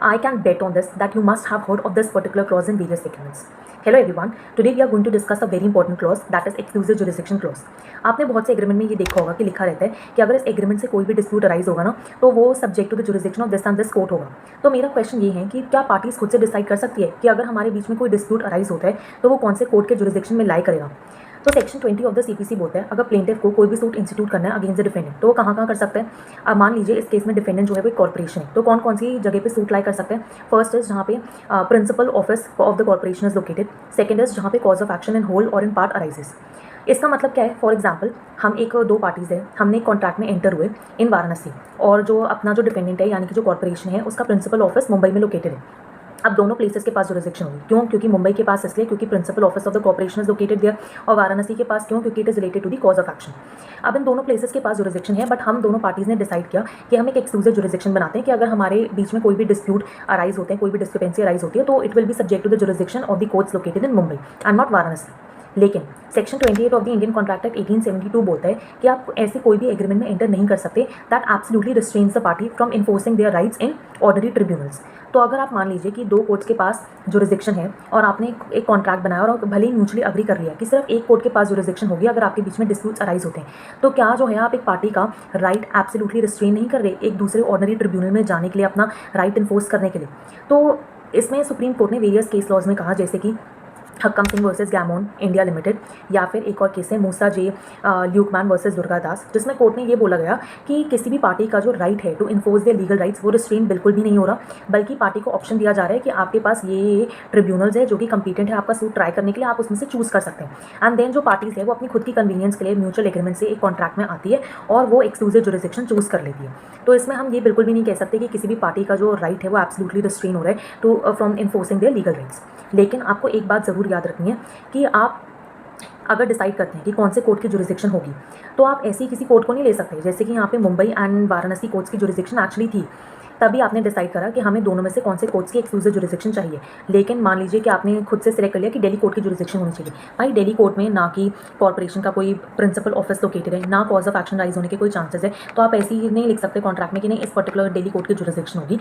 I can bet on this that you must have heard of this particular clause in various agreements. Hello everyone, today we are going to discuss a very important clause that is exclusive jurisdiction clause. आपने बहुत से agreement में ये देखा होगा कि लिखा रहता है कि अगर इस एग्रीमेंट से कोई भी डिस्प्यूट अराइज होगा ना तो वो subject to the jurisdiction of this and this court होगा। तो मेरा क्वेश्चन ये है कि क्या पार्टीज खुद से डिसाइड कर सकती है कि अगर हमारे बीच में कोई डिस्प्यूट अराइज होता है तो वो कौन से कोर्ट के जुरिसडिक्शन में लाई करेगा। तो सेक्शन 20 ऑफ द सीपीसी बोलता है अगर प्लेंटिफ को कोई भी सूट इंस्टीट्यूट करना है अगेंस्ट द डिफेंडेंट तो वो कहाँ कर सकते हैं। अब मान लीजिए इस केस में डिफेंडेंट जो है वो एक कॉर्पोरेशन है तो कौन कौन सी जगह पे सूट लाई कर सकते हैं। फर्स्ट इज जहाँ पे principal office of the corporation is located. Second is जहाँ पे cause of action in whole और इन पार्ट अराइजेस। इसका मतलब क्या है, फॉर एग्जाम्पल हम एक दो पार्टीज़ है, हमने एक कॉन्ट्रैक्ट में एंटर हुए इन वाराणसी और जो अपना जो डिफेंडेंट है यानी कि जो कॉर्पोरेशन है उसका प्रिंसिपल ऑफिस मुंबई में लोकेटेड है। अब दोनों प्लेसेस के पास जुरिसडिक्शन होगी। क्यों? क्योंकि मुंबई के पास इसलिए क्योंकि principal office of the corporation is located there, और वाराणसी के पास क्यों? क्योंकि it is related to the cause of action. अब इन दोनों प्लेसेस के पास जुरिसडिक्शन है, बट हम दोनों पार्टीज ने डिसाइड किया कि हम एक एक्सक्लूसिव जुरिसडिक्शन बनाते हैं कि अगर हमारे बीच में कोई भी डिस्प्यूट अराइज होते हैं, कोई भी डिस्क्रिपेंसी अराइज होती है तो it will be subject to the jurisdiction of the courts located in Mumbai and not Varanasi. लेकिन section 28 of the Indian contract act 1872 बोलता है कि आप ऐसे कोई भी एग्रीमेंट में एंटर नहीं कर सकते that absolutely restrains the party from enforcing their rights in ordinary tribunals. तो अगर आप मान लीजिए कि दो कोर्ट्स के पास जुरिसडिक्शन है और आपने एक कॉन्ट्रैक्ट बनाया और भले ही म्यूचुअली अग्री कर लिया कि सिर्फ एक कोर्ट के पास जुरिसडिक्शन होगी अगर आपके बीच में डिस्प्यूट्स अराइज होते हैं, तो क्या जो है आप एक पार्टी का राइट एब्सोल्युटली रिस्ट्रेन नहीं कर रहे एक दूसरे ऑर्डनरी ट्रिब्यूनल में जाने के लिए, अपना राइट इन्फोर्स करने के लिए। तो इसमें सुप्रीम कोर्ट ने वेरियस केस लॉज में कहा, जैसे कि Hakam Singh versus Gammon India limited, या फिर एक और केस है मूसा जे ल्यूकमैन वर्सेस दुर्गा दास, जिसमें कोर्ट ने ये बोला गया कि किसी भी पार्टी का जो राइट है to enforce their legal rights वो रिस्ट्रेन बिल्कुल भी नहीं हो रहा, बल्कि पार्टी को ऑप्शन दिया जा रहा है कि आपके पास ये ट्रिब्यूनल्स है जो कि कंपीटेंट है आपका सूट ट्राई करने के लिए, आप उसमें से चूज़ कर सकते हैं। एंड देन जो पार्टीज़ है वो अपनी खुद की कन्वीनियंस के लिए म्यूचुअल एग्रीमेंट से एक कॉन्ट्रैक्ट में आती है और वो एक्सक्लूसिव जुरिसडिक्शन चूज़ कर लेती है। तो इसमें हम ये बिल्कुल भी नहीं कह सकते कि किसी भी पार्टी का जो राइट है वो एब्सोल्युटली रिस्ट्रेन हो रहा है to from enforcing their legal rights. लेकिन आपको एक बात ज़रूर याद रखनी है कि आप अगर डिसाइड करते हैं कि कौन से कोर्ट की जुरिसडिक्शन होगी तो आप ऐसी किसी कोर्ट को नहीं ले सकते। जैसे कि यहाँ पे मुंबई एंड वाराणसी कोर्ट्स की जुरिसडिक्शन एक्चुअली थी, तभी आपने डिसाइड करा कि हमें दोनों में से कौन से कोर्ट्स की एक्सक्लूसिव जुरिसडिक्शन चाहिए। लेकिन मान लीजिए कि आपने खुद से सिलेक्ट कर लिया कि दिल्ली कोर्ट की जुरिसडिक्शन होनी चाहिए। भाई दिल्ली कोर्ट में ना कि कॉर्पोरेशन का कोई प्रिंसिपल ऑफिस लोकेटेड है, ना कॉज ऑफ एक्शन राइज होने के कोई चांसेस है, तो आप ऐसे ही नहीं लिख सकते कॉन्ट्रैक्ट में कि नहीं इस पर्टिकुलर दिल्ली कोर्ट की जुरिसडिक्शन होगी।